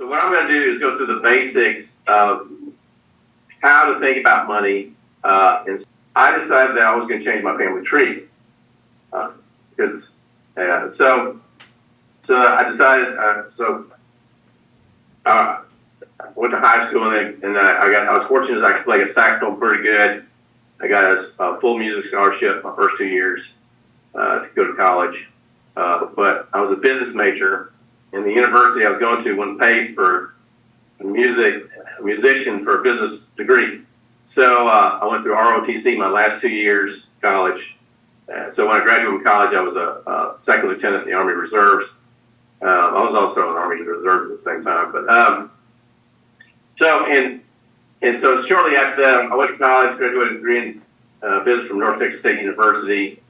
So what I'm going to do is go through the basics of how to think about money. And I decided that I was going to change my family tree because so I decided I went to high school and I was fortunate that I could play a saxophone pretty good. I got a full music scholarship my first 2 years to go to college, but I was a business major, and the university I was going to wouldn't pay for a musician for a business degree. So I went through ROTC my last 2 years of college. So when I graduated from college, I was a second lieutenant in the Army Reserves. I was also in the Army Reserves at the same time. But so shortly after that, I went to college, graduated a degree in business from North Texas State University.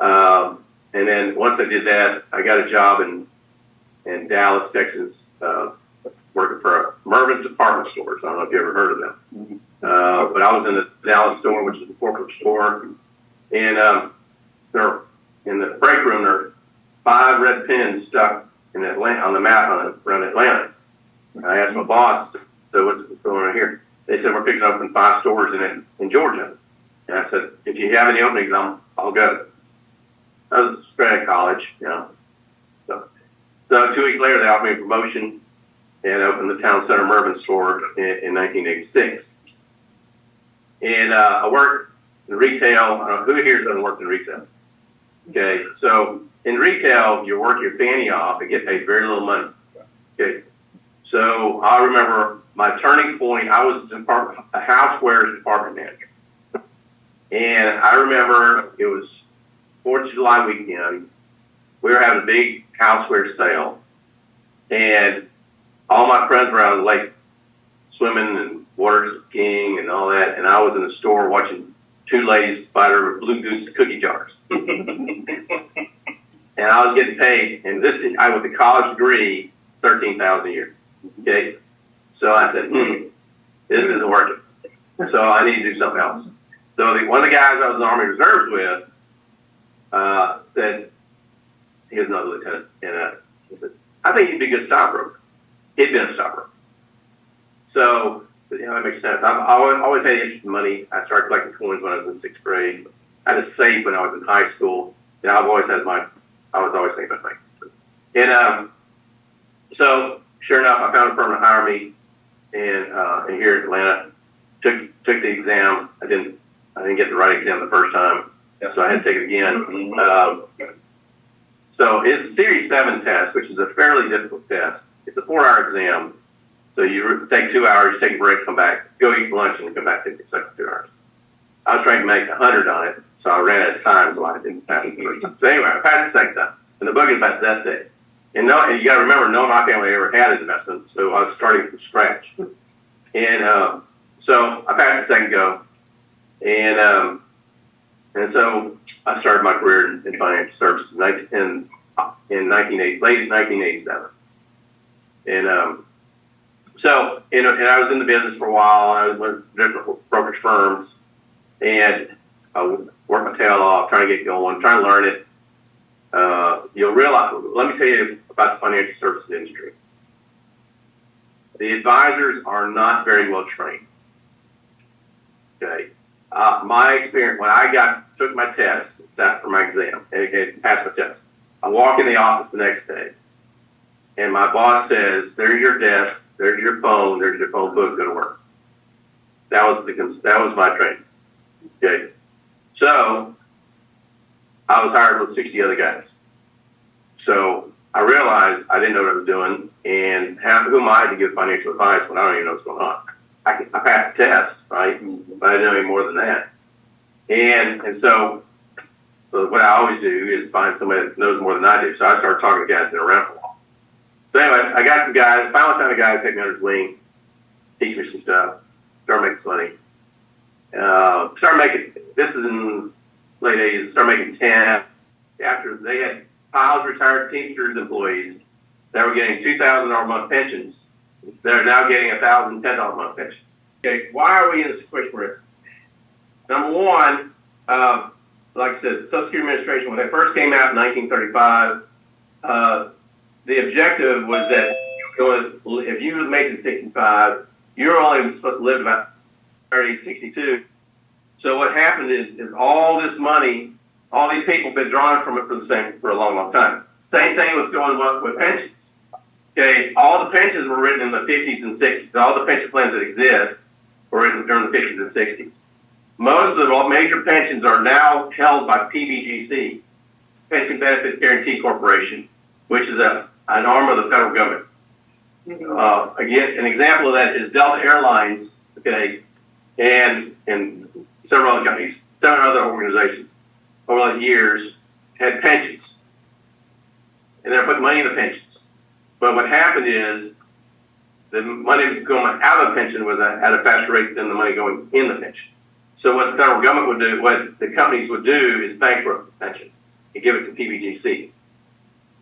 And then once I did that, I got a job in Dallas, Texas, working for Mervyn's Department Stores. I don't know if you ever heard of them. But I was in the Dallas store, which is a corporate store. And there, in the break room, there are 5 red pins stuck in Atlanta, on the map around Atlanta. And I asked my boss, so what's going on here? They said, we're picking up in 5 stores in Georgia. And I said, if you have any openings, I'll go. I was straight out of college, you know. So 2 weeks later, they offered me a promotion and opened the Town Center Mervyn store in 1986. And I worked in retail. I don't know who here hasn't worked in retail. Okay, so in retail, you work your fanny off and get paid very little money. Okay, so I remember my turning point. I was a housewares department manager, and I remember it was 4th of July weekend. We were having a big houseware sale, and all my friends were out on the lake swimming and water skiing and all that, and I was in the store watching 2 ladies buy their Blue Goose cookie jars. And I was getting paid, and with a college degree, $13,000 a year. Okay, so I said, this isn't working. So I need to do something else. So one of the guys I was in the Army Reserves with said, he was another lieutenant, and he said, I think he'd be a good stockbroker. He'd been a stockbroker. So I said, yeah, that makes sense. I always had interest in money. I started collecting coins when I was in 6th grade. I had a safe when I was in high school. And I was always thinking about money. And so sure enough, I found a firm to hire me and here in Atlanta. Took the exam. I didn't get the right exam the first time, so I had to take it again. So it's a Series 7 test, which is a fairly difficult test. It's a 4-hour exam. So you take 2 hours, take a break, come back, go eat lunch, and come back, take the second 2 hours. I was trying to make 100 on it, so I ran out of time, so I didn't pass it the first time. So anyway, I passed the second time, and the boogie about that day. And you got to remember, no one in my family ever had an investment, so I was starting from scratch. And so I passed the second go, and so I started my career in financial services in late 1987. And so and I was in the business for a while. I was with different brokerage firms, and I would work my tail off, trying to get going, trying to learn it. You'll realize. Let me tell you about the financial services industry. The advisors are not very well trained. Okay, my experience when I took my test, sat for my exam, and passed my test. I walk in the office the next day, and my boss says, "There's your desk, there's your phone book, go to work." That was my training. Okay, so I was hired with 60 other guys. So I realized I didn't know what I was doing, and who am I to give financial advice when I don't even know what's going on? I passed the test, right? But I didn't know any more than that. And so what I always do is find somebody that knows more than I do. So I started talking to guys that have been around for a while. So anyway, I got some guys, finally found a guy to take me under his wing, teach me some stuff, start making some money. This is in late 80s, started making 10. After they had piles of retired Teamsters employees that were getting $2,000 a month pensions. They're now getting $1,010 a month pensions. Okay, why are we in the situation we're in? Number one, like I said, the Social Security Administration, when they first came out in 1935, the objective was that if you make it 65, you're only supposed to live about 30, 62. So what happened is all this money, all these people have been drawing from it for a long, long time. Same thing was going on with pensions. Okay, all the pensions were written in the 50s and 60s. All the pension plans that exist were written during the 50s and 60s. Most of the major pensions are now held by PBGC, Pension Benefit Guaranty Corporation, which is an arm of the federal government. Again, an example of that is Delta Airlines, okay, and several other companies, several other organizations over the years had pensions. And they're putting money in the pensions. But what happened is the money going out of the pension was at a faster rate than the money going in the pension. So what the federal government would do, what the companies would do is bankrupt the pension and give it to PBGC.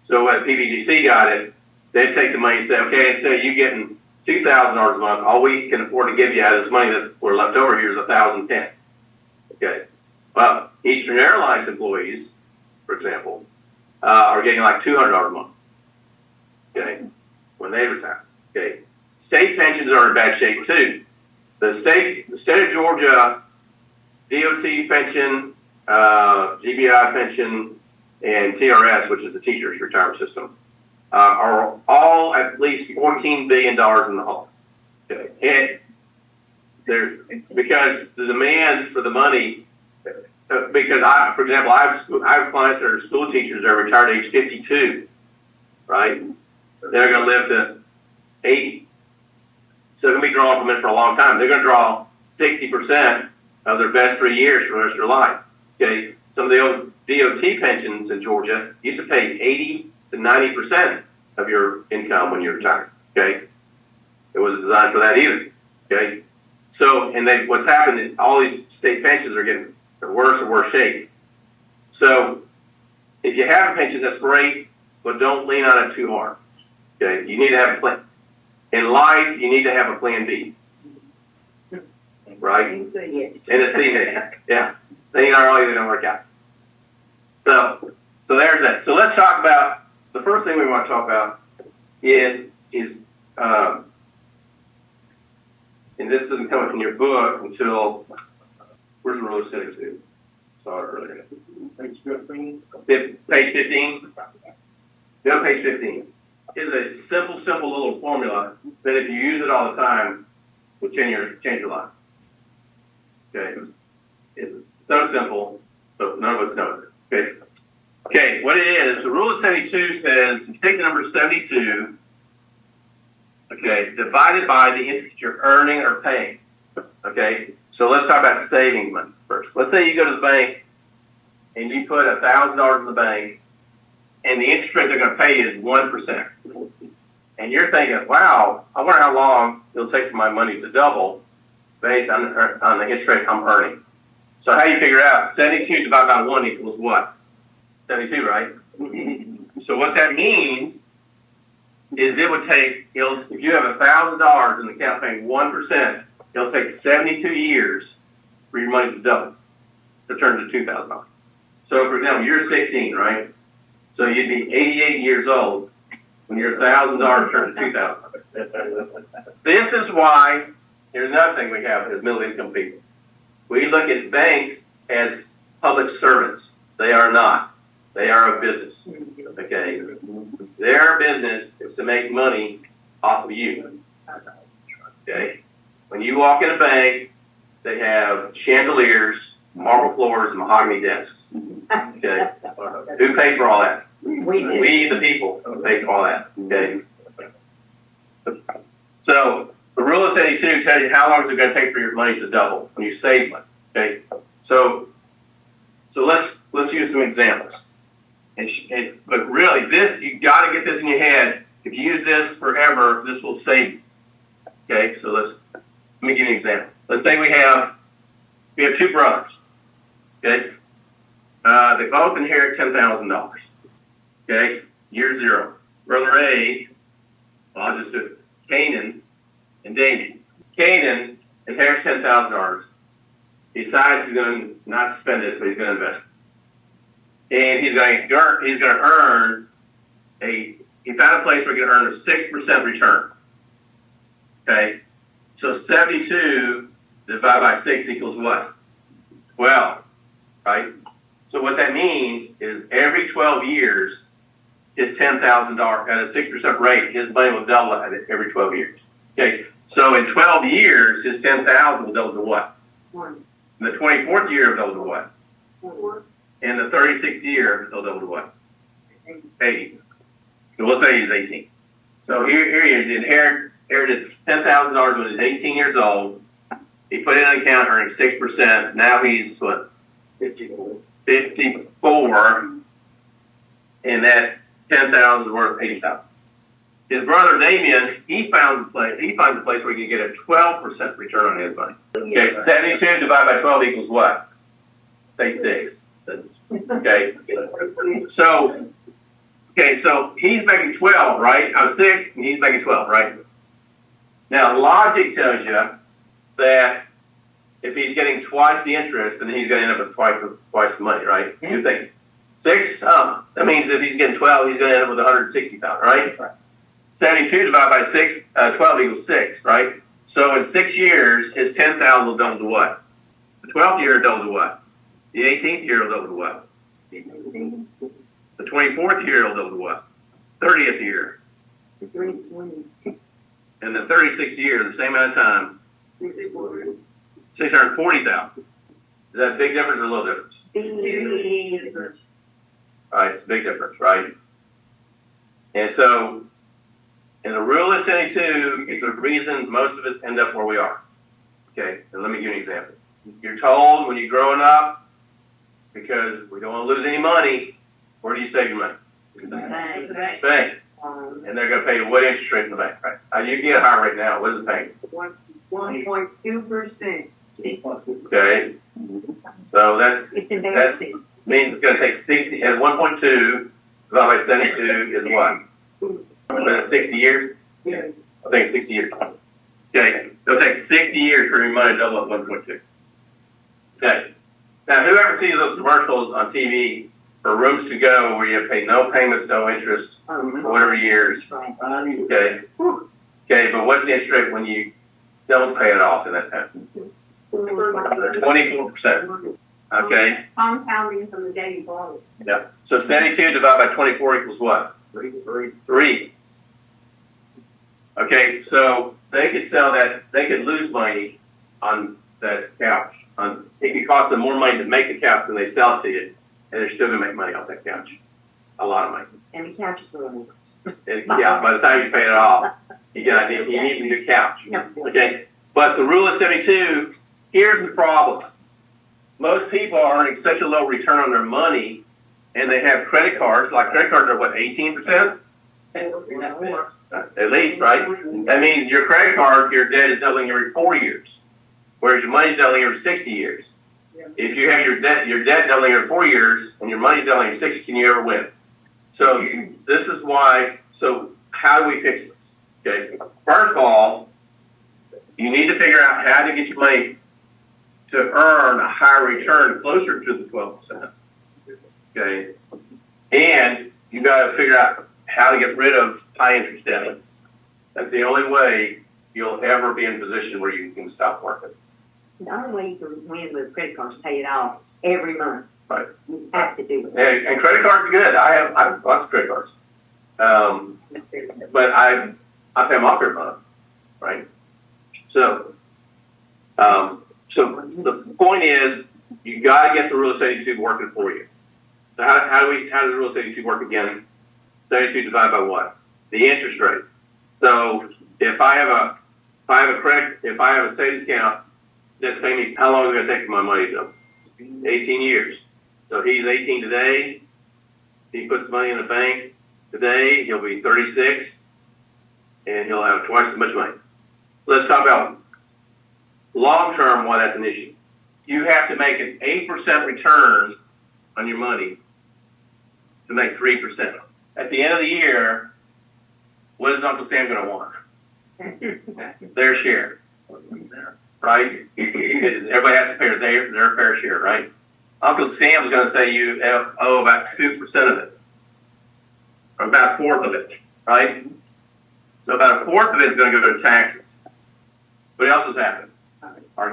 So when PBGC got it, they'd take the money and say, okay, instead of you getting $2,000 a month, all we can afford to give you out of this money that's we're left over here is $1,010. Okay. Well, Eastern Airlines employees, for example, are getting like $200 a month. Okay, when they retire. Okay, state pensions are in bad shape too. The state of Georgia, DOT pension, GBI pension, and TRS, which is the teachers' retirement system, are all at least $14 billion in the hole. Okay, and because the demand for the money. Because for example, I have clients that are school teachers that are retired at age 52, right? They're going to live to 80. So they're going to be drawing from it for a long time. They're going to draw 60% of their best 3 years for the rest of their life. Okay, some of the old DOT pensions in Georgia used to pay 80 to 90% of your income when you retire. Okay, it wasn't designed for that either. Okay, so and what's happened? All these state pensions are getting worse and worse shape. So if you have a pension, that's great, but don't lean on it too hard. Okay, you need to have a plan. In life, you need to have a plan B. Right? And so yes. And a C maybe. Yeah. Things aren't always going to work out. So there's that. So let's talk about the first thing we want to talk about is and this doesn't come up in your book until where's the rule of setting to? Saw it earlier. Page 15. Page 15. Go to page 15. It's a simple little formula that if you use it all the time will change your life. Okay. It's so simple, but none of us know it. Okay. Okay, what it is, the rule of 72 says you take the number 72, okay, divided by the interest you're earning or paying. Okay, so let's talk about saving money first. Let's say you go to the bank and you put $1,000 in the bank, and the interest rate they're going to pay you is 1%. And you're thinking, wow, I wonder how long it'll take for my money to double based on the interest rate I'm earning. So how do you figure out 72 divided by 1 equals what? 72, right? So what that means is it would take, if you have $1,000 in the account paying 1%, it'll take 72 years for your money to double, to turn to $2,000. So for example, you're 16, right? So you'd be 88 years old when your $1,000 turns to $2,000. This is why, here's another thing we have as middle income people. We look at banks as public servants. They are not. They are a business. Okay? Their business is to make money off of you. Okay? When you walk in a bank, they have chandeliers, marble floors, and mahogany desks. Okay? Who paid for all that? We, the people, pay for all that. Okay? So the rule of 72 tells you how long is it going to take for your money to double when you save money. Okay? So let's use some examples. But really, this you got to get this in your head. If you use this forever, this will save you. Okay? So let me give you an example. Let's say we have two brothers. Okay? They both inherit $10,000. Okay? Year zero. Brother A, well, I'll just do it. Canaan and Damien. Canaan inherits $10,000. He decides he's going to not spend it, but he's going to invest it. And he's going to earn a he found a place where he could earn a 6% return. Okay, so 72 divided by 6 equals what? 12, right? So what that means is every 12 years, his $10,000 at a 6% rate, his money will double every 12 years. Okay, so in 12 years, his 10,000 will double to what? 1. In the 24th year, it'll double to what? 4. In the 36th year, it'll double to what? 80. So we'll say he's 18. So here he is. He inherited $10,000 when he was 18 years old. He put it in an account earning 6%. Now he's what? 54. And that 10,000 is worth 80,000. His brother Damien, he finds a place where he can get a 12% return on his money. Okay, 72 divided by 12 equals what? Say 6. Okay. So he's making 12, right? I was 6, and he's making 12, right? Now, logic tells you that if he's getting twice the interest, then he's going to end up with twice the money, right? You think 6? That means if he's getting 12, he's going to end up with 160,000, right? 72 divided by 6, 12 equals 6, right? So in 6 years, his 10,000 will double to what? The 12th year will double to what? The 18th year will double to what? The 24th year will double to what? 30th year. And the 36th year, the same amount of time, 640,000. Is that a big difference or a little difference? All right, it's a big difference, right? And so, and the rule of 72 is the reason most of us end up where we are. Okay, and let me give you an example. You're told when you're growing up, because we don't want to lose any money, where do you save your money? Bank. And they're going to pay you what interest rate in the bank, right? You get a higher rate now. What is it paying? 1.2%. Okay. So It's embarrassing. means it's going to take 60 at 1.2 divided by 72 is what? 60 years? Yeah. I think it's 60 years. Okay. It'll take 60 years for your money to double up 1.2. Okay. Now, whoever sees those commercials on TV for rooms to go where you have to pay no payments, no interest for whatever years. Okay. Okay, but what's the interest rate when you don't pay it off in that time? 24%. Okay. Compounding from the day you bought it. Yeah. So 72 divided by 24 equals what? 3. Okay, so they could sell that, they could lose money on that couch. It could cost them more money to make the couch than they sell it to you, and they're still going to make money off that couch. A lot of money. And the couch is ruined. Yeah, by the time you pay it off, you need a new couch. Okay, but the rule of 72, here's the problem. Most people are earning such a low return on their money, and they have credit cards. Like credit cards are what, 18%? At least, right? That means your credit card, your debt is doubling every 4 years, whereas your money's doubling every 60 years. If you have your debt doubling every 4 years, and your money's doubling every 60, can you ever win? So this is why. So how do we fix this? Okay. First of all, you need to figure out how to get your money to earn a higher return closer to the 12%. Okay. And you got to figure out how to get rid of high interest debt. That's the only way you'll ever be in a position where you can stop working. The only way you can win with credit cards is pay it off every month. Right. You have to do it. And credit cards are good. I have lots of credit cards. But I pay them off every month. Right. So the point is, you got to get the rule of 72 working for you. So how does the rule of 72 work again? 72 divided by what? The interest rate. So if I have a savings account that's paying me, how long is it going to take for my money to double? 18 years. So he's 18 today. He puts money in the bank today. He'll be 36, and he'll have twice as much money. Let's talk about long term. Why that's an issue. You have to make an 8% return on your money to make 3%. At the end of the year, what is Uncle Sam going to want? Their share, right? Everybody has to pay their fair share, right? Uncle Sam's going to say you owe about 2% of it, or about 1/4 of it. right? So about a fourth of it is going to go to taxes. What else has happened?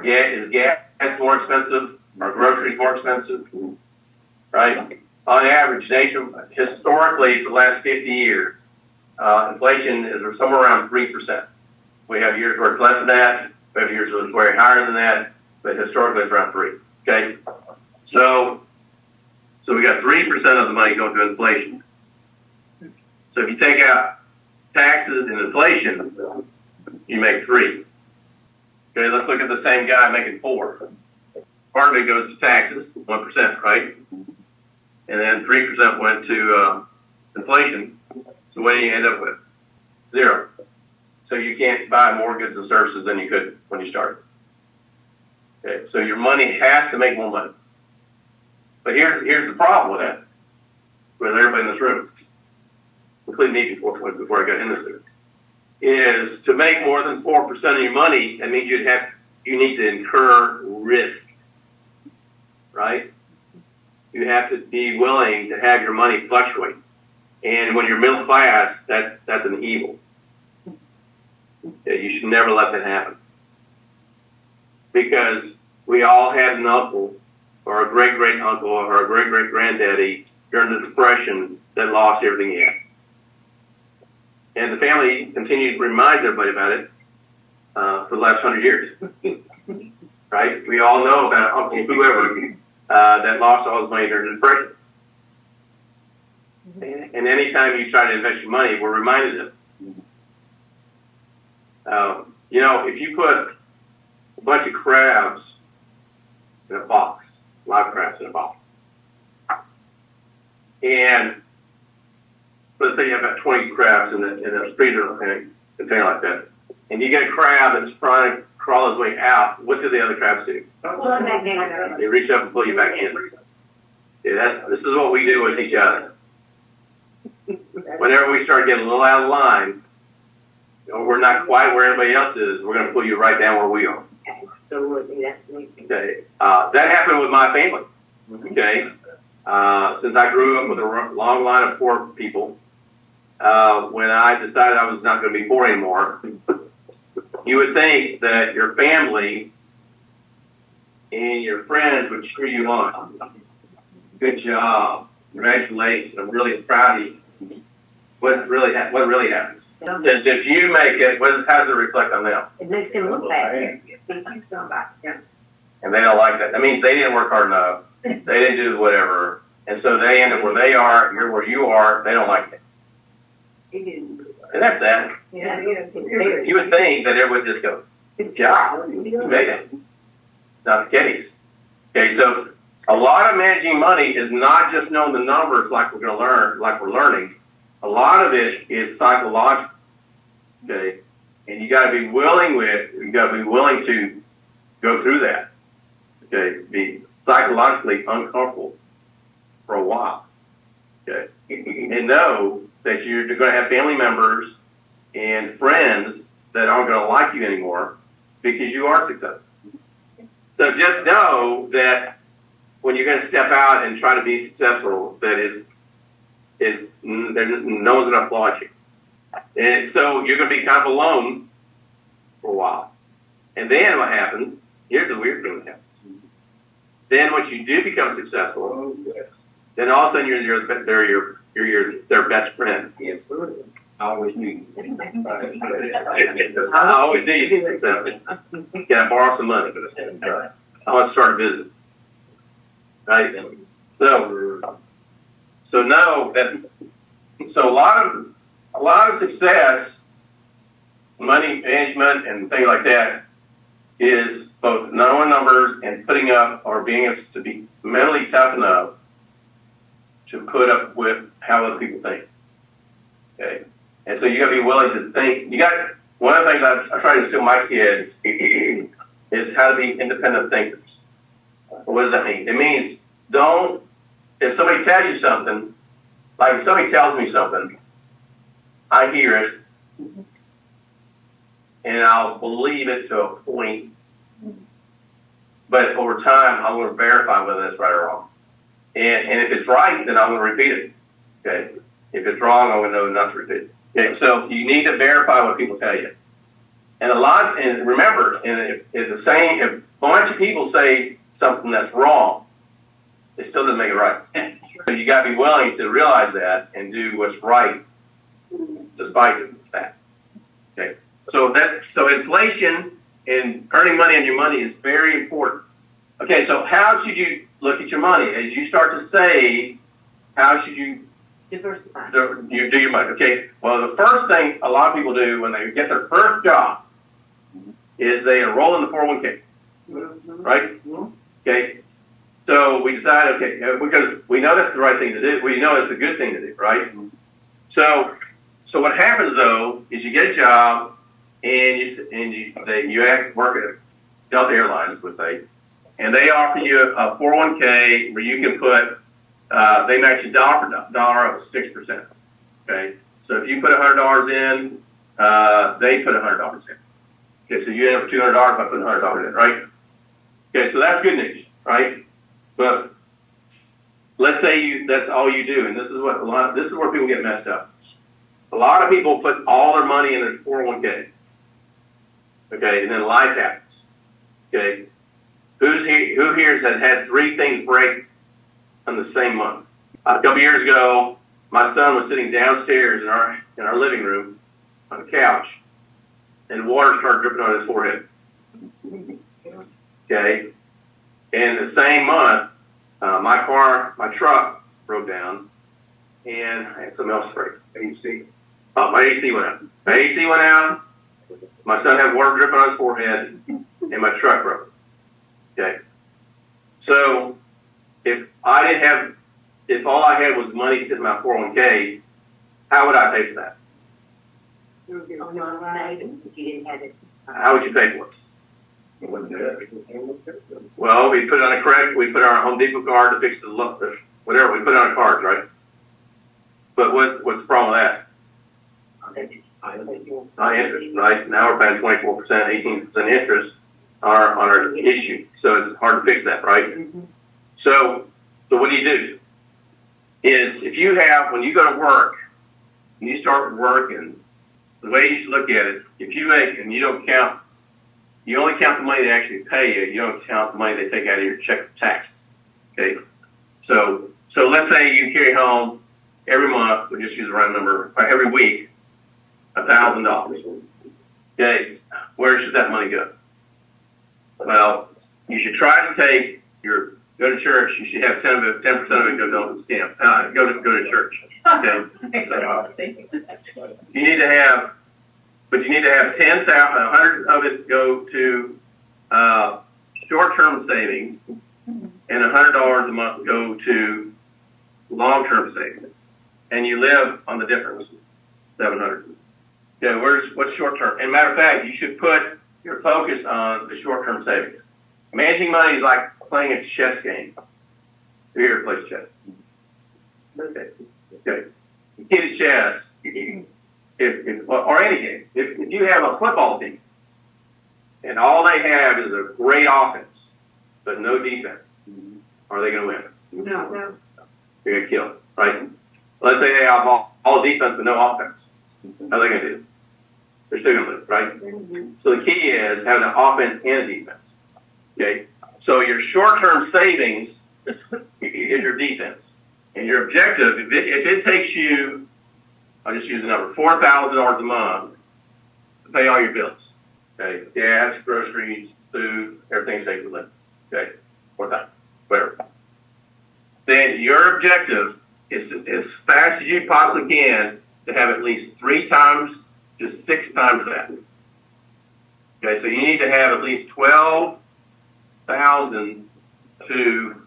Is gas more expensive? Are groceries more expensive? Right? On average, historically for the last 50 years, inflation is somewhere around 3%. We have years where it's less than that. We have years where it's way higher than that. But historically, it's around 3. Okay? So we got 3% of the money going to inflation. So if you take out taxes and inflation, you make 3. Okay, let's look at the same guy making 4. Part of it goes to taxes, 1%, right? And then 3% went to inflation. So what do you end up with? 0. So you can't buy more goods and services than you could when you started. Okay, so your money has to make more money. But here's the problem with that. With everybody in this room, including me before I got in this room, is to make more than 4% of your money. That means you need to incur risk, right? You have to be willing to have your money fluctuate. And when you're middle class, that's an evil. You should never let that happen. Because we all had an uncle or a great uncle or a great granddaddy during the Depression that lost everything he had. And the family continues reminds everybody about it for the last 100 years. Right? We all know about Uncle whoever that lost all his money during the Depression. And anytime you try to invest your money, we're reminded of it. If you put a bunch of crabs in a box, live crabs in a box, and let's say you have about 20 crabs in a freezer in a container like that, and you get a crab that's trying to crawl his way out, what do the other crabs do? They reach up and pull you back in. Yeah, this is what we do with each other. Whenever we start getting a little out of line, we're not quite where everybody else is, we're going to pull you right down where we are. Absolutely, that's me. Okay, that happened with my family. Okay, since I grew up with a long line of poor people, when I decided I was not going to be poor anymore, you would think that your family and your friends would cheer you on. Good job, congratulations, I'm really proud of you. What really happens is if you make it, how does it reflect on them? It makes them look bad. Thank you, somebody. Yeah. And they don't like that. That means they didn't work hard enough. They didn't do whatever. And so they end up where they are, you're where you are, they don't like it. And that's that. Yeah, You would think that it would just go, good job, you made it. It's not the case. Okay, so a lot of managing money is not just knowing the numbers like we're learning. A lot of it is psychological. Okay, and you got to be willing to go through that. Okay, be psychologically uncomfortable for a while. Okay, and know that you're going to have family members and friends that aren't going to like you anymore because you are successful. So just know that when you're going to step out and try to be successful, that no one's going to applaud you. And so you're going to be kind of alone for a while. And then what happens, here's the weird thing that happens. Then once you do become successful, then all of a sudden you're their best friend. Absolutely. I always knew you. I always knew you'd be successful. Can I borrow some money? I want to start a business. Right? So know that. So a lot of success, money management and things like that, is both knowing numbers and putting up or being able to be mentally tough enough to put up with how other people think. Okay, and so you got to be willing to think. One of the things I try to instill my kids is how to be independent thinkers. What does that mean? It means if somebody tells you something, like if somebody tells me something, I hear it, and I'll believe it to a point, but over time, I'm going to verify whether it's right or wrong. And if it's right, then I'm going to repeat it. Okay. If it's wrong, I'm going to know not to repeat it. Okay, so you need to verify what people tell you. And remember, if a bunch of people say something that's wrong, it still doesn't make it right. So you got to be willing to realize that and do what's right, despite that. Okay, so inflation and earning money on your money is very important. Okay, so how should you look at your money as you start to save? How should you Diversify. do your money? Okay, well, the first thing a lot of people do when they get their first job is they enroll in the 401k, right? Okay, so we decide, okay, because we know that's the right thing to do. We know it's a good thing to do, right? So what happens though is you get a job and you work at Delta Airlines, let's say, and they offer you a 401k where you can put, they match you dollar for dollar up to 6%. Okay, so if you put $100 in, they put $100 in. Okay, so you end up with $200 by putting $100 in, right? Okay, so that's good news, right? But let's say that's all you do, and this is where people get messed up. A lot of people put all their money in their 401k. Okay, and then life happens. Okay, who here has had 3 things break on the same month? A couple years ago, my son was sitting downstairs in our living room on the couch, and water started dripping on his forehead. Okay, and the same month, my truck broke down, and I had something else break. AC. Oh, my AC went out. My AC went out. My son had water dripping on his forehead, and my truck broke. Okay, so if all I had was money sitting in my 401k, how would I pay for that? If you didn't have it. How would you pay for it? Well, we put it on a credit. We put our Home Depot card to fix whatever. We put it on a card, right? But what's the problem with that? High interest, right? Now we're paying 24%, 18% interest on our issue. So it's hard to fix that, right? So what do? Is when you go to work, and you start working, the way you should look at it, if you make, and you only count the money they actually pay you, you don't count the money they take out of your check for taxes. Okay? So let's say you carry home every month, we'll just use a round number, or every week, $1,000. Okay, where should that money go? Well, you should try to go to church. You should have 10% of it go to scam. Go to church. Okay. You need to have 100 of it go to short-term savings, and $100 a month go to long-term savings, and you live on the difference, 700. Yeah, what's short-term? And matter of fact, you should put your focus on the short-term savings. Managing money is like playing a chess game. Who here plays chess? Okay. The key to chess, or any game, if you have a football team and all they have is a great offense but no defense, are they going to win? No. You're going to kill it, right? Let's say they have all defense but no offense. How are they going to do? They're still going to lose, right? So the key is having an offense and a defense. Okay? So your short-term savings is your defense. And your objective, if it takes you, I'll just use the number, $4,000 a month to pay all your bills. Okay? Gas, groceries, food, everything you take for living. Okay? $4,000, whatever. Then your objective is to, as fast as you possibly can, to have at least 3 times, just 6 times that. Okay, so you need to have at least 12,000 to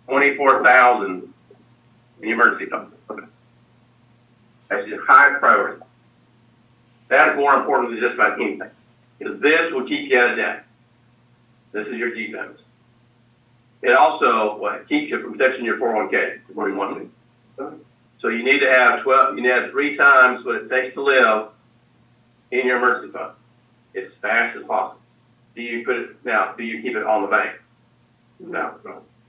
24,000 in your emergency fund. Okay. That's your high priority. That's more important than just about anything, because this will keep you out of debt. This is your defense. It also will keep you from touching your 401k where you want to. So you need to have 3 times what it takes to live in your emergency fund as fast as possible. Do you keep it on the bank? No.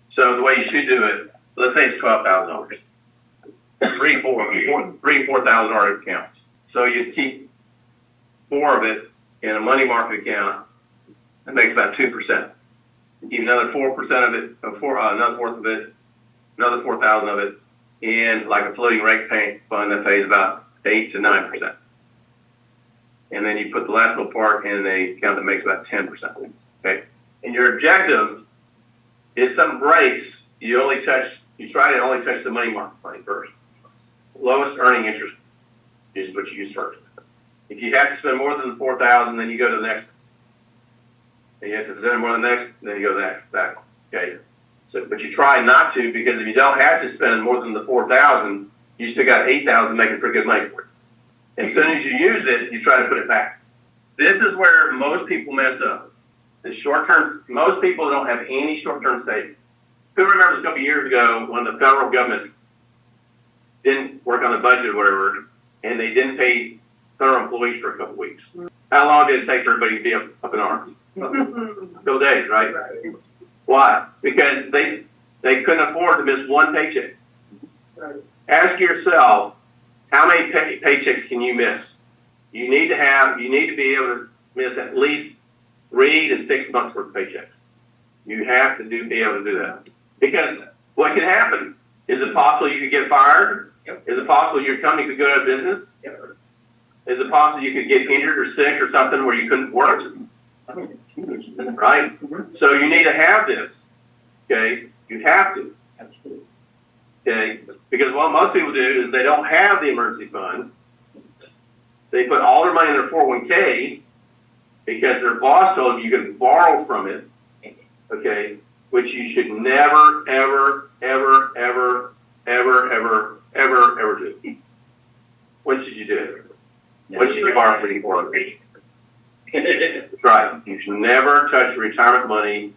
So the way you should do it, let's say it's $12,000. $4,000 accounts. So you keep 4 of it in a money market account. That makes about 2%. You keep another 4% of it, another fourth of it, another 4,000 of it in like a floating rate fund that pays about 8 to 9%. And then you put the last little part in an account that makes about 10%. Okay. And your objective is something breaks, you try to only touch the money market money first. Lowest earning interest is what you use first. If you have to spend more than the 4,000, then you go to the next one. And you have to spend more than the next, then you go to that one. Okay. So, but you try not to, because if you don't have to spend more than the 4,000, you still got 8,000 making pretty good money for it. And as soon as you use it, you try to put it back. This is where most people mess up. The short-term, most people don't have any short-term savings. Who remembers a couple of years ago when the federal government didn't work on the budget or whatever, and they didn't pay federal employees for a couple of weeks? How long did it take for everybody to be up in arms? A couple days, right? Why? Because they couldn't afford to miss one paycheck. Ask yourself, how many paychecks can you miss? You need to be able to miss at least 3 to 6 months worth of paychecks. You have to be able to do that. Because what can happen? Is it possible you could get fired? Yep. Is it possible your company could go out of business? Yep. Is it possible you could get injured or sick or something where you couldn't work? Right? So you need to have this. Okay? You have to. Okay? Because what most people do is they don't have the emergency fund. They put all their money in their 401k because their boss told them you can borrow from it. Okay? Which you should never, ever, ever, ever, ever, ever, ever, ever do. When should you do it? When should you borrow from your 401k? That's right. You should never touch retirement money,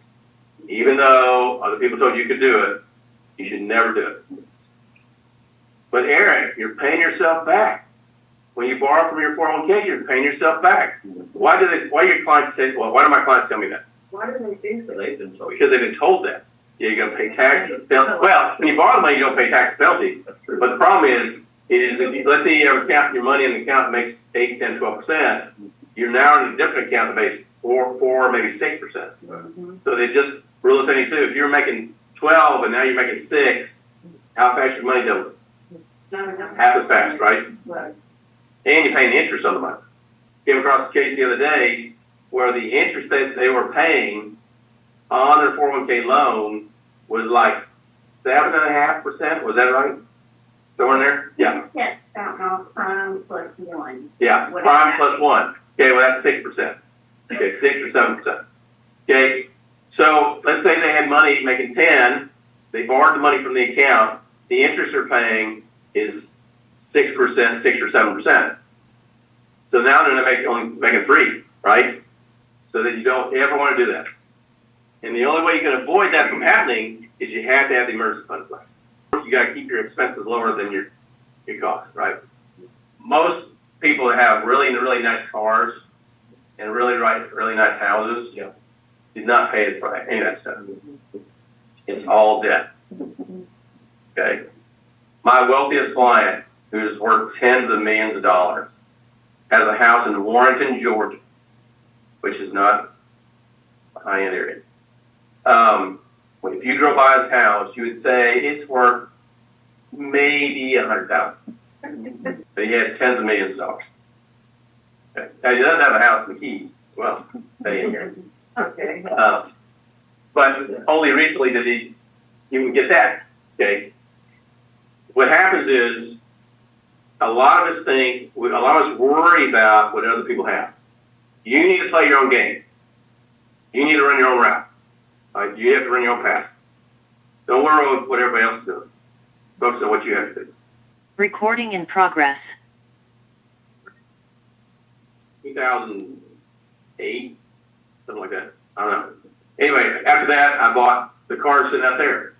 even though other people told you could do it. You should never do it. But Eric, you're paying yourself back. When you borrow from your 401k, you're paying yourself back. Why do your clients say? Well, why do my clients tell me that? Why do they do that? Because they've been told that. Yeah, you're going to pay taxes. Well, when you borrow the money, you don't pay tax penalties. But the problem is if you, let's say you have your money in the account that makes 8, 10, 12%. You're now in a different account that makes 4, maybe 6%. So they just rule of 72. If you're making 12 and now you're making 6, how fast your money double? Half as fast, right? Right. And you're paying the interest on the money. Came across a case the other day where the interest that they were paying on their 401k loan was like 7.5%. Was that right? Somewhere in there? Yeah. That's about prime plus 1. Yeah, prime plus 1. Okay, well that's 6%. Okay, 6 or 7%. Okay, so let's say they had money making 10. They borrowed the money from the account. The interest they're paying is 6%, 6 or 7%. So now they're only making 3, right? So that you don't ever want to do that. And the only way you can avoid that from happening is you have to have the emergency fund plan. You got to keep your expenses lower than your costs, right? Most people that have really, really nice cars and really nice houses, did not pay for any of that stuff. It's all debt. Okay. My wealthiest client, who is worth tens of millions of dollars, has a house in Warrenton, Georgia, which is not a high-end area. If you drove by his house, you would say it's worth maybe $100,000. But he has tens of millions of dollars. Okay. Now, he does have a house in the Keys as well. Here. Okay. But only recently did he even get that. Okay. What happens is a lot of us worry about what other people have. You need to play your own game. You need to run your own route. You have to run your own path. Don't worry about what everybody else is doing. Focus on what you have to do. Recording in progress. 2008, something like that. I don't know. Anyway, after that, I bought the car sitting out there,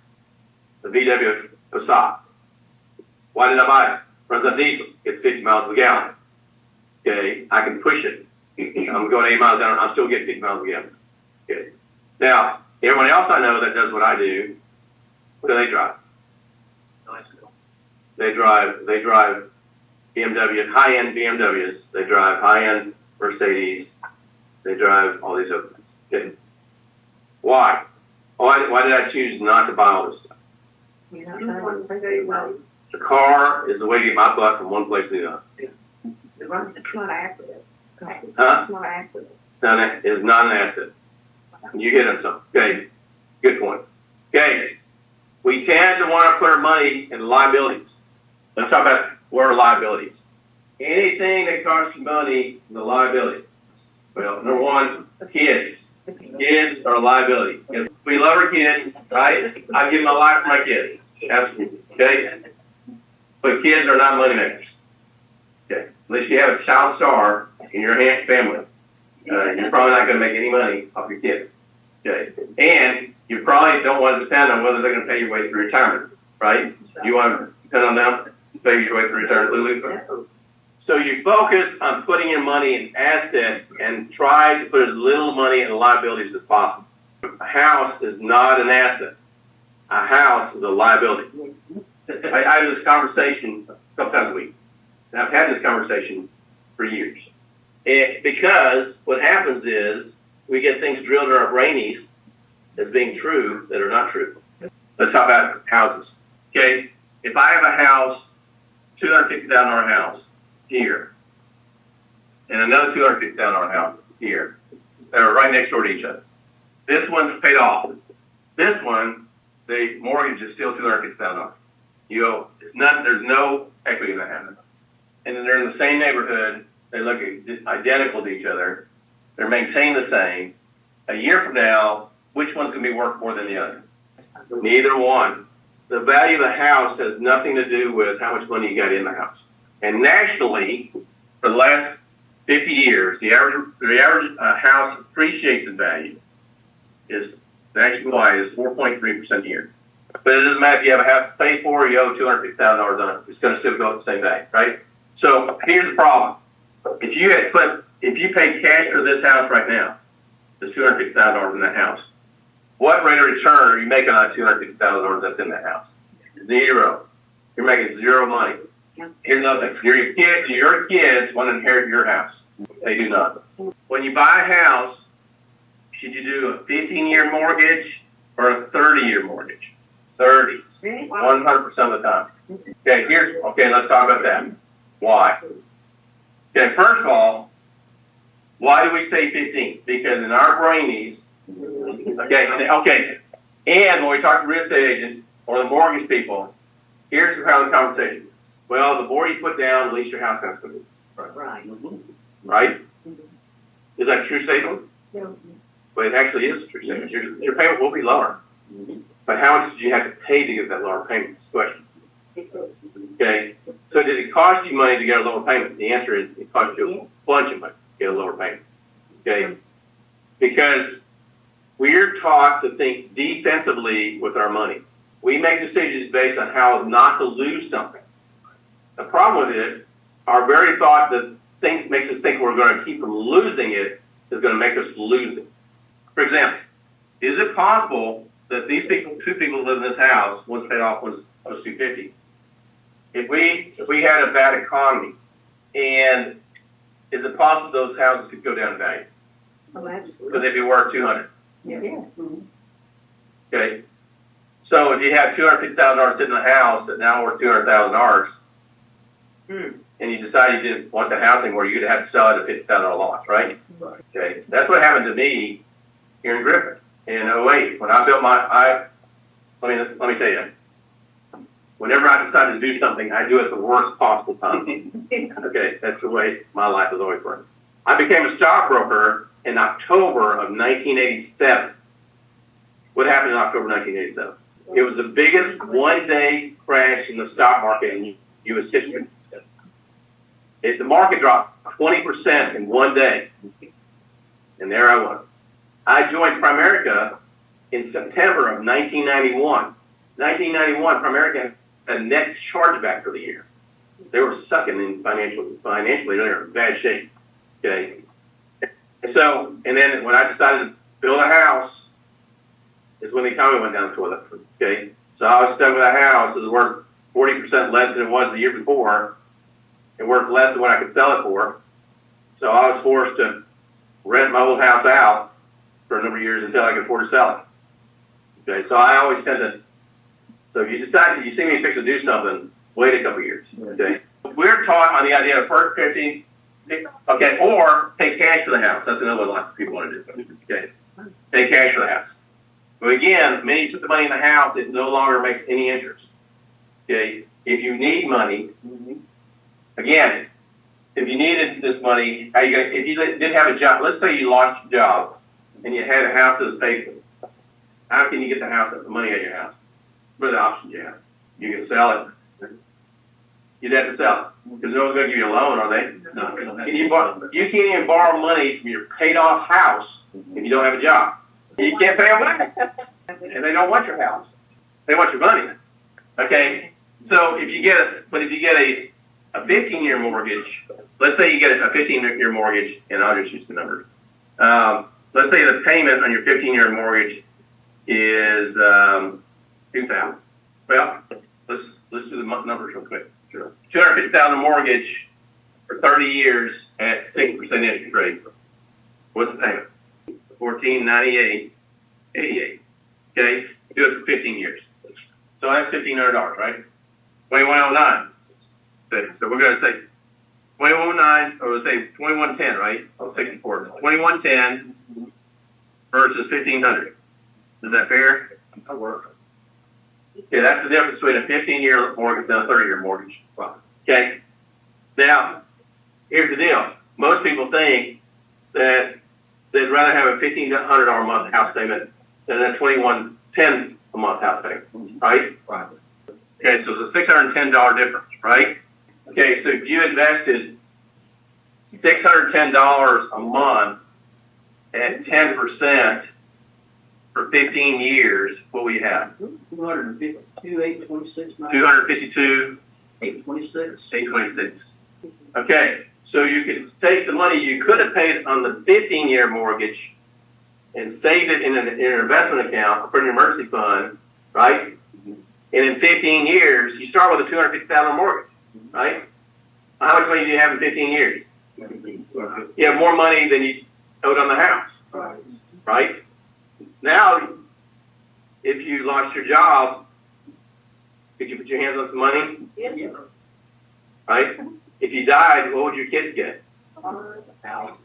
the VW Passat. Why did I buy it? Runs on diesel. It's 50 miles a gallon. Okay, I can push it. I'm going 8 miles down. I'm still getting 50 miles a gallon. Okay. Now, everyone else I know that does what I do, what do they drive? They drive BMW, high-end BMWs. They drive high-end Mercedes. They drive all these other things. Okay. Why? Why did I choose not to buy all this stuff? You're not trying to stay right. The car is the way to get my butt from one place to the other. It's not asset. Huh? It's not asset. It's not an asset. You hit on something. Okay. Good point. Okay. We tend to want to put our money in liabilities. Let's talk about what are liabilities. Anything that costs you money is a liability. Well, number one, kids. Kids are a liability. We love our kids, right? I give my life for my kids. Absolutely. Okay? But kids are not money makers. Okay? Unless you have a child star in your family, you're probably not going to make any money off your kids. Okay? And you probably don't want to depend on whether they're going to pay your way through retirement, right? You want to depend on them to pay your way through retirement, Lulu? So you focus on putting your money in assets and try to put as little money in liabilities as possible. A house is not an asset. A house is a liability. I have this conversation a couple times a week. And I've had this conversation for years. Because what happens is we get things drilled in our brainies as being true that are not true. Let's talk about houses. Okay, if I have a house, $250,000 house here, and another $250,000 house here, that are right next door to each other. This one's paid off. This one, the mortgage is still $250,000. You owe, there's no equity in the house. And then they're in the same neighborhood. They look identical to each other. They're maintained the same. A year from now, which one's going to be worth more than the other? Neither one. The value of the house has nothing to do with how much money you got in the house. And nationally, for the last 50 years, the average house appreciation value is, the actual value is 4.3% a year. But it doesn't matter if you have a house to pay for, you owe $250,000 on it. It's going to still go at the same value, right? So here's the problem. If you paid cash for this house right now, there's $250,000 in that house. What rate of return are you making on $250,000 that's in that house? Zero. You're making zero money. Here's another thing. Your kids want to inherit your house. They do not. When you buy a house, should you do a 15-year mortgage or a 30-year mortgage? 30s. 100% of the time. Okay, let's talk about that. Why? Okay, first of all, why do we say 15? Because in our brainies, okay, and when we talk to the real estate agent or the mortgage people, here's how the conversation. Well, the more you put down, the least your house comes to be. Right. Right? Is that a true statement? No. But it actually is a true statement. Your payment will be lower. But how much did you have to pay to get that lower payment? That's the question. Okay. So did it cost you money to get a lower payment? The answer is it cost you a bunch of money to get a lower payment. Okay. Because we're taught to think defensively with our money. We make decisions based on how not to lose something. The problem with it, our very thought that things makes us think we're going to keep from losing it is going to make us lose it. For example, is it possible that these people, two people live in this house, one's paid off, one's $250? If we had a bad economy, and is it possible those houses could go down in value? Oh, absolutely. Could they be worth $200? Yes. Okay. So if you have $250,000 sitting in a house that now worth $200,000, and you decide you didn't want the house anymore, you'd have to sell it at $50,000 loss, right? Okay. That's what happened to me here in Griffin in 08. When I built let me tell you, whenever I decide to do something, I do it at the worst possible time. Okay, that's the way my life has always worked. I became a stockbroker in October of 1987. What happened in October 1987? It was the biggest one-day crash in the stock market in U.S. history. The market dropped 20% in one day. And there I was. I joined Primerica in September of 1991. 1991, Primerica had a net chargeback for the year. They were sucking in financially, they were in bad shape. Okay. And then when I decided to build a house, is when the economy went down the toilet. Okay. So I was stuck with a house that was worth 40% less than it was the year before, and worth less than what I could sell it for. So I was forced to rent my old house out for a number of years until I could afford to sell it. Okay, so I always tend to, so if you decide, you see me fix to do something, wait a couple of years. Okay, we're taught on the idea of first 50, okay, or pay cash for the house. That's another one a lot of people want to do. Okay, pay cash for the house. But again, many took the money in the house, it no longer makes any interest. Okay, if you need money, again, if you needed this money, how you gonna, if you didn't have a job, let's say you lost your job and you had a house that was paid for, how can you get the money out of your house? What are the options you have? You can sell it. You'd have to sell it because no one's going to give you a loan, are they? No. You can't even borrow money from your paid-off house if you don't have a job. You can't pay them back, and they don't want your house. They want your money. Okay, so if you get a 15-year mortgage, let's say you get a 15-year mortgage, and I'll just use the numbers. Let's say the payment on your 15-year mortgage is $2,000. Well, let's do the numbers real quick. Sure. $250,000 mortgage for 30 years at 6% interest rate. What's the payment? $1,498.88. Okay, do it for 15 years. So that's $1,500, right? 2109. So we're going to say 2109, or let's say 2110, right? Oh, 64. 2110 versus 1,500. Is that fair? That works. Okay, that's the difference between a 15-year mortgage and a 30-year mortgage. Okay. Now, here's the deal. Most people think that they'd rather have a $1,500 a month house payment than a $2,110 a month house payment, right? Right. Okay, so it's a $610 difference, right? Okay, so if you invested $610 a month at 10% for 15 years, what will you have? 252, 826, 252, 826. 826. Okay, so you could take the money you could have paid on the 15-year mortgage and saved it in an investment account or put in an emergency fund, right? And in 15 years, you start with a $250,000 mortgage, right? How much money do you have in 15 years? You have more money than you owed on the house, right? Now, if you lost your job, could you put your hands on some money? Yeah. Right? If you died, what would your kids get?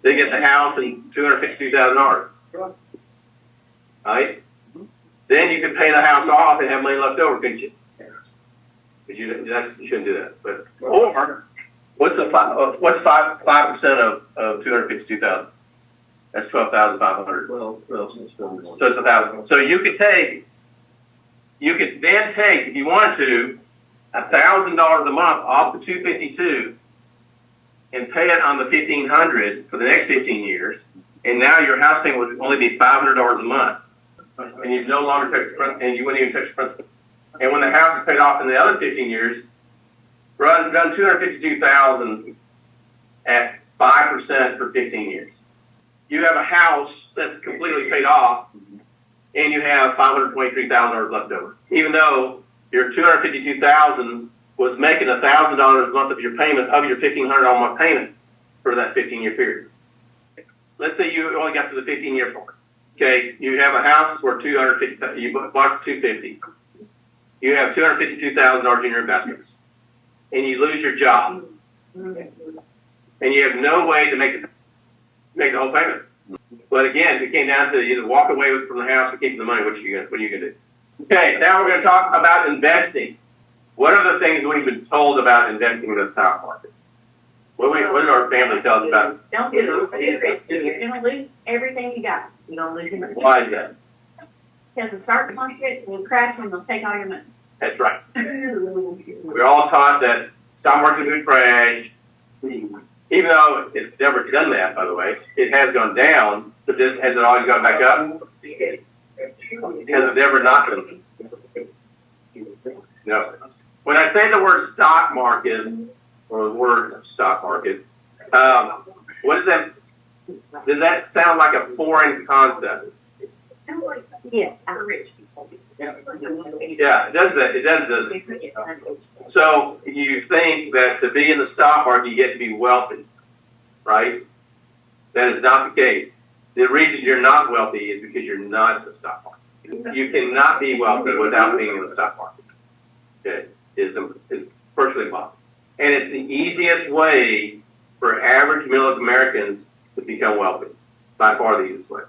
They get the house and $252,000. Right? Then you could pay the house off and have money left over, couldn't you? But you shouldn't do that. But or what's 5% of 252,000? That's 12,500. Well, since So it's 1,000. So you could then take, if you wanted to, $1,000 a month off the 252 and pay it on the 1,500 for the next 15 years, and now your house payment would only be $500 a month, and you'd no longer touch the and you wouldn't even touch the principal. And when the house is paid off in the other 15 years, run $252,000 at 5% for 15 years. You have a house that's completely paid off, and you have $523,000 left over. Even though your $252,000 was making $1,000 a month of your payment of your $1,500 a month payment for that 15-year period. Let's say you only got to the 15-year part. Okay, you have a house where $250,000. You bought it for $250,000. You have $252,000 in your investments, and you lose your job, and you have no way to make the whole payment. But again, if it came down to either walk away from the house or keep the money, what are you going to do? Okay, now we're going to talk about investing. What are the things we've been told about investing in the stock market? What did our family tell us about it? Don't do those risks. You're going to lose everything you got. You gonna lose your money. Why is that? Because the stock market will crash and they'll take all your money. That's right. We're all taught that stock market will crash. Even though it's never done that, by the way, it has gone down, but has it always gone back up? Has it ever not done? No. When I say the word stock market, or the word stock market, what does that, does that sound like a foreign concept? Yes, rich people. Yeah, it does that. It does that. So you think that to be in the stock market, you get to be wealthy, right? That is not the case. The reason you're not wealthy is because you're not in the stock market. You cannot be wealthy without being in the stock market. Okay, is virtually impossible. And it's the easiest way for average middle Americans to become wealthy. By far the easiest way.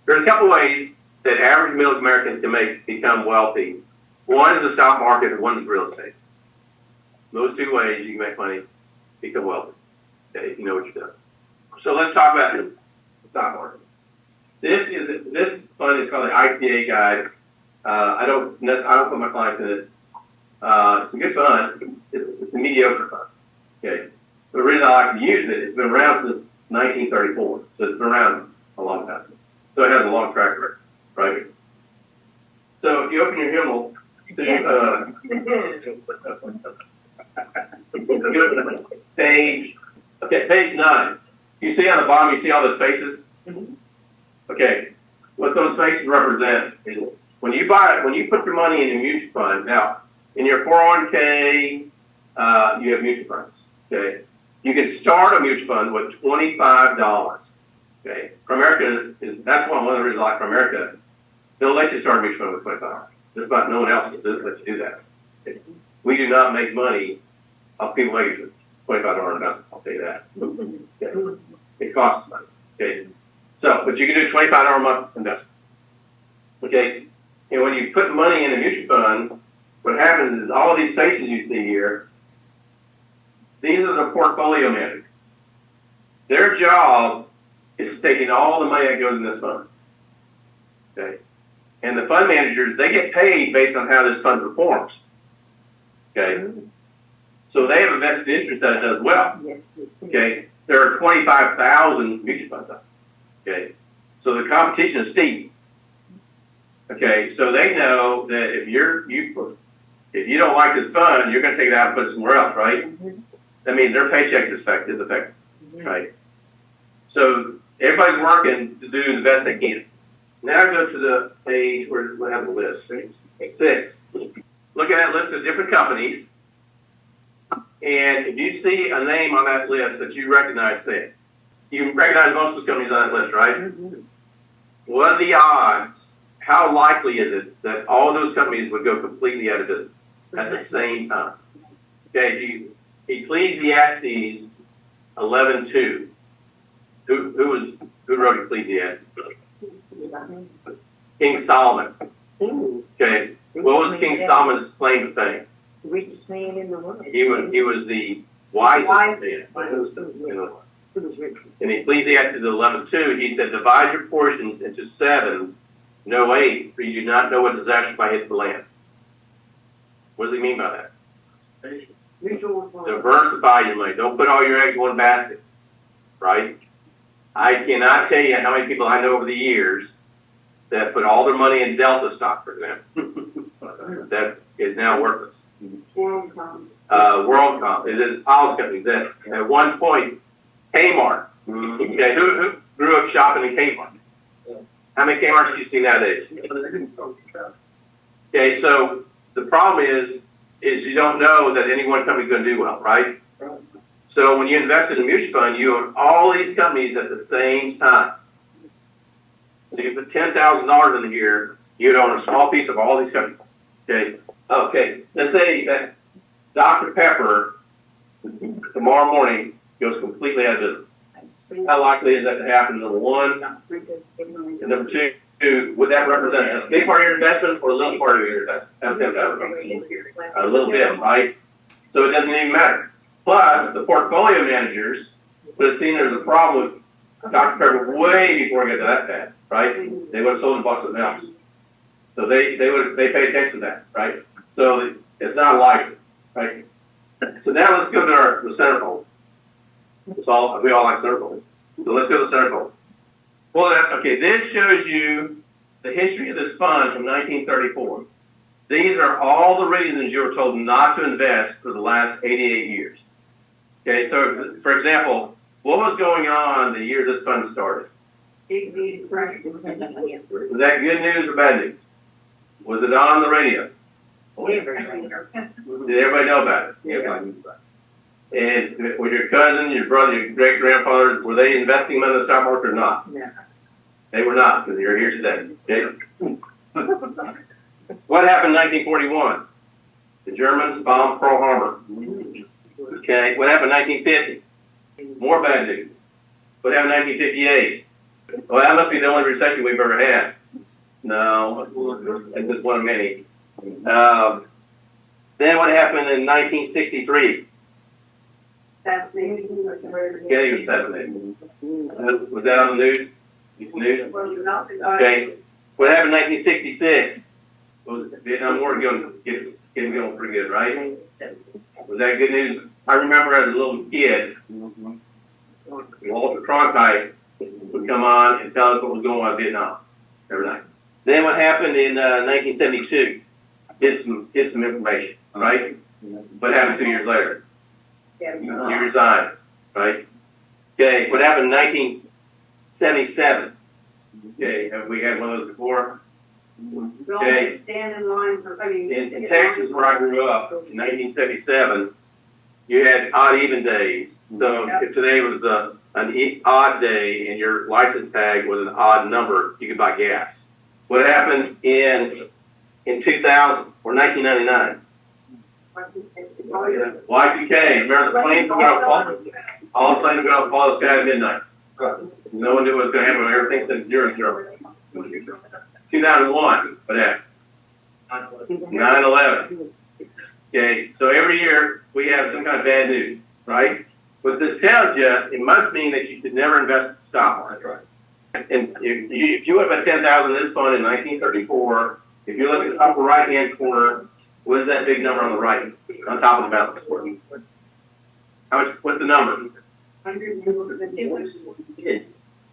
There's a couple ways that average middle Americans can become wealthy. One is the stock market, and one is real estate. Those two ways you can make money, become wealthy. Okay, if you know what you're doing. So let's talk about the stock market. This fund is called the ICA Guide. I don't put my clients in it. It's a good fund. It's a mediocre fund. Okay. The reason I like to use it, it's been around since 1934, so it's been around a long time. So it has a long track record, right? So if you open your Himmel, page 9. You see on the bottom, you see all those faces? Okay. What those faces represent is when you put your money in a mutual fund. Now, in your 401k, you have mutual funds. Okay. You can start a mutual fund with $25. Okay. Primerica, that's one of the reasons I like Primerica. They'll let you start a mutual fund with $25. Just about no one else will let you do that. Okay. We do not make money off people making $25 investments. I'll tell you that. Okay. It costs money. Okay. So, but you can do $25 a month investment. Okay. And when you put money in a mutual fund, what happens is all of these faces you see here, these are the portfolio managers. Their job is taking all the money that goes in this fund. Okay. And the fund managers, they get paid based on how this fund performs. Okay. So they have a vested interest that it does well. Okay. There are 25,000 mutual funds out there. Okay. So the competition is steep. Okay. So they know that if you don't like this fund, you're going to take it out and put it somewhere else, right? That means their paycheck is affected, right? So everybody's working to do the best they can. Now go to the page where we have the list. 6. Look at that list of different companies. And if you see a name on that list that you recognize, say it. You recognize most of the companies on that list, right? What are the odds? How likely is it that all of those companies would go completely out of business at the same time? Okay, Ecclesiastes 11:2. Who wrote Ecclesiastes? King Solomon. Okay, what was King Solomon's claim to fame? The richest man in the world. He was the wisest man. In Ecclesiastes 11:2, he said, "Divide your portions into 7, no 8, for you do not know what disaster might hit the land." What does he mean by that? Diversify your money. Don't put all your eggs in one basket, right? I cannot tell you how many people I know over the years that put all their money in Delta stock, for example, that is now worthless. WorldCom, it is Powell's company that at one point, Kmart. Okay, who grew up shopping in Kmart? How many Kmarts do you see nowadays? Okay, so the problem is you don't know that any one company is going to do well, right? So when you invest in a mutual fund, you own all these companies at the same time. So you put $10,000 in here, you'd own a small piece of all these companies. Okay. Let's say that Dr. Pepper tomorrow morning goes completely out of business. How likely is that to happen? Number one, and number two, would that represent a big part of your investment or a little part of your investment? A little bit, right? So it doesn't even matter. Plus, the portfolio managers would have seen there's a problem with Dr. Pepper way before we got to that bad, right? They would have sold and bought something else. So they pay attention to that, right? So it's not likely, right? So now let's go to the centerfold. We all like centerfold. So let's go to the centerfold. Well, this shows you the history of this fund from 1934. These are all the reasons you were told not to invest for the last 88 years. Okay, so for example, what was going on the year this fund started? Was that good news or bad news? Was it on the radio? Everything. Did everybody know about it? Everybody knew about it. And was your cousin, your brother, your great grandfather, were they investing money in the stock market or not? No. They were not, because you're here today. Okay? What happened in 1941? The Germans bombed Pearl Harbor. Okay, what happened in 1950? More bad news. What happened in 1958? Well, that must be the only recession we've ever had. No, it's just one of many. Then what happened in 1963? Fascinating. Kennedy was assassinated. Was that on the news? News? Okay. What happened in 1966? Was Vietnam War getting going pretty good, right? Was that good news? I remember as a little kid, Walter Cronkite would come on and tell us what was going on in Vietnam every night. Then what happened in 1972? Get some information, right? What happened 2 years later? He resigns, right? Okay, what happened in 1977? Okay, have we had one of those before? Okay. Stand in line for, In Texas, where I grew up, in 1977, you had odd even days. So if today was an odd day and your license tag was an odd number, you could buy gas. What happened in 2000 or 1999? Y2K. Remember the planes were going to fall? All the planes were going to fall the sky at midnight. No one knew what was going to happen. Everything said 0-0. 2001. What happened? 9/11. Okay, so every year we have some kind of bad news, right? What this tells you, it must mean that you should never invest in the stock market. Right. And if you have a 10,000 in this fund in 1934, if you look at the upper right-hand corner, what is that big number on the right, on top of the balance sheet? How much? What's the number?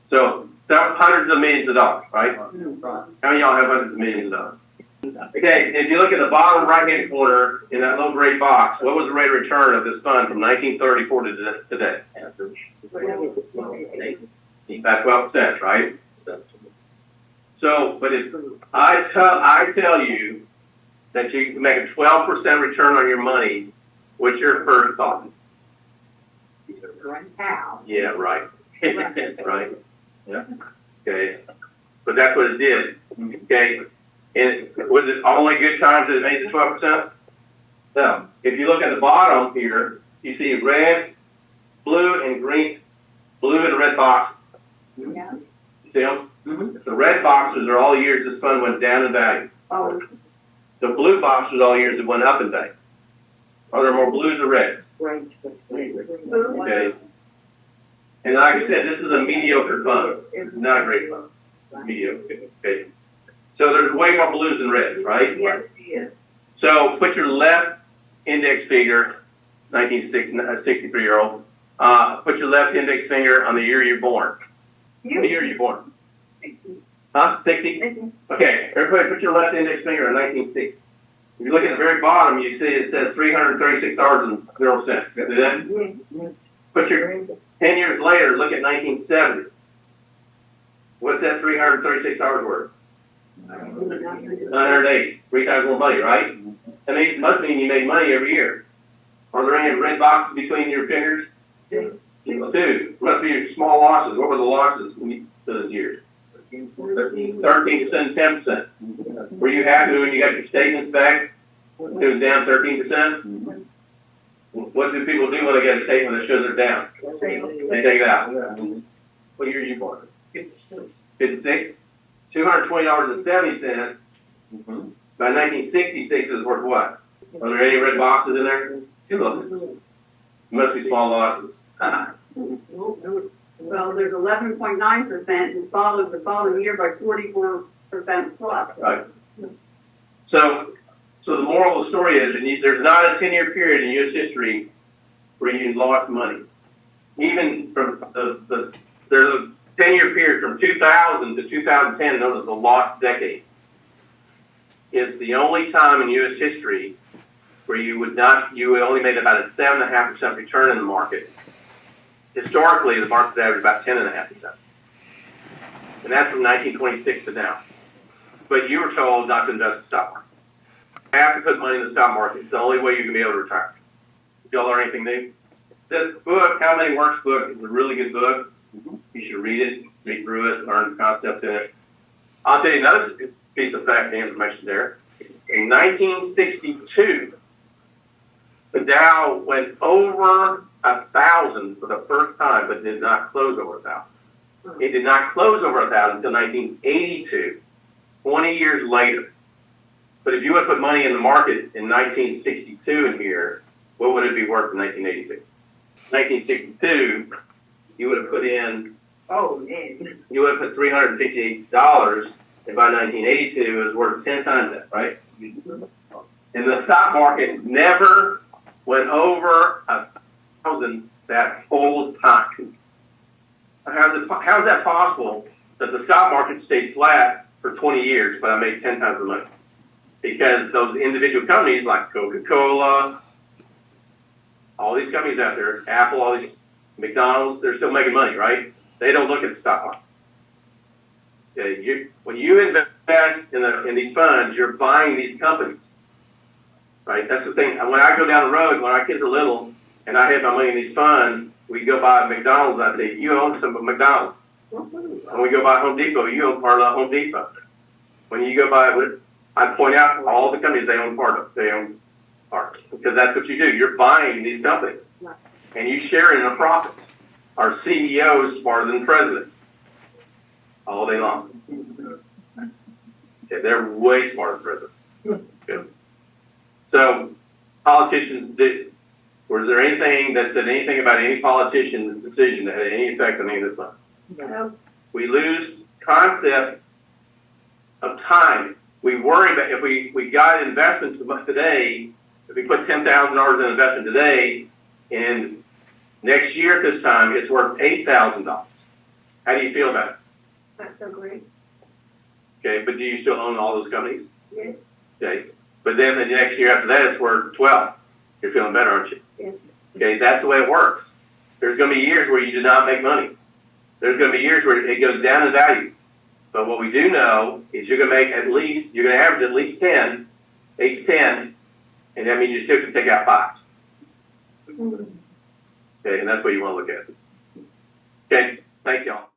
So hundreds of millions of dollars, right? How many of y'all have hundreds of millions of dollars? Okay, if you look at the bottom right-hand corner in that little gray box, what was the rate of return of this fund from 1934 to today? About 12%, right? So, but if I tell you that you can make a 12% return on your money, what's your first thought? How? Yeah, right. Right. Yeah. Okay. But that's what it did. Okay. And was it only good times that it made the 12%? No. If you look at the bottom here, you see red, blue, and green, blue and red boxes. Yeah. You see them? Mm-hmm. The red boxes are all years the sun went down in value. Oh. The blue boxes are all years it went up in value. Are there more blues or reds? Great. Okay. And like I said, this is a mediocre fund. It's not a great fund. Mediocre. Okay. So there's way more blues than reds, right? Yes, yes. So put your left index finger, 63-year-old, put your left index finger on the year you're born. What year are you born? 60. Huh? 60? Okay. Everybody put your left index finger on 1960. If you look at the very bottom, you see it says $336.00. See that? Yes. Put your 10 years later, look at 1970. What's that $336 worth? 908. 3 times more money, right? And it must mean you made money every year. Are there any red boxes between your fingers? Two. Must be your small losses. What were the losses in those years? 13% and 10%. Were you happy when you got your statements back? It was down 13%? What do people do when they get a statement that shows they're down? They take it out. What year are you born? 56? $220.70. By 1966 is worth what? Are there any red boxes in there? Two of them. Must be small losses. Well, there's 11.9% and followed the following year by 44% plus. Right. So the moral of the story is, there's not a 10-year period in U.S. history where you lost money. Even from there's a 10-year period from 2000 to 2010, known as the lost decade. It's the only time in U.S. history where you only made about a 7.5% return in the market. Historically, the market's averaged about 10.5%. And that's from 1926 to now. but you were told not to invest in the stock market. You have to put money in the stock market. It's the only way you can be able to retire. Did y'all learn anything new? This book, How Money Works book, is a really good book. You should read it, read through it, learn the concepts in it. I'll tell you another piece of fact and information there. In 1962, the Dow went over 1,000 for the first time, but did not close over 1,000. It did not close over 1,000 until 1982, 20 years later. But if you would put money in the market in 1962 in here, what would it be worth in 1982? 1962, you would have put in, Oh, man. you would have put $358, and by 1982, it was worth 10 times that, right? And the stock market never went over 1,000 that whole time. How is that possible that the stock market stayed flat for 20 years, but I made 10 times the money? Because those individual companies like Coca-Cola, all these companies out there, Apple, all these, McDonald's, they're still making money, right? They don't look at the stock market. Okay, when you invest in these funds, you're buying these companies, right? That's the thing. When I go down the road, when our kids are little, and I have my money in these funds, we go buy McDonald's. I say, you own some of McDonald's. When we go buy Home Depot, you own part of Home Depot. When you go buy, I point out all the companies they own part of. They own part because that's what you do. You're buying these companies, and you share in the profits. Our CEO is smarter than presidents all day long. Okay, they're way smarter than presidents. Okay. So politicians was there anything that said anything about any politician's decision that had any effect on any of this money? No. We lose concept of time. We worry about if we got investments today, if we put $10,000 in investment today, and next year at this time it's worth $8,000. How do you feel about it? That's so great. Okay, but do you still own all those companies? Yes. Okay, but then the next year after that it's worth 12. You're feeling better, aren't you? Yes. Okay, that's the way it works. There's going to be years where you do not make money. There's going to be years where it goes down in value. But what we do know is you're going to make you're going to average at least 10, 8 to 10, and that means you still can take out 5. Okay, and that's what you want to look at. Okay, thank y'all.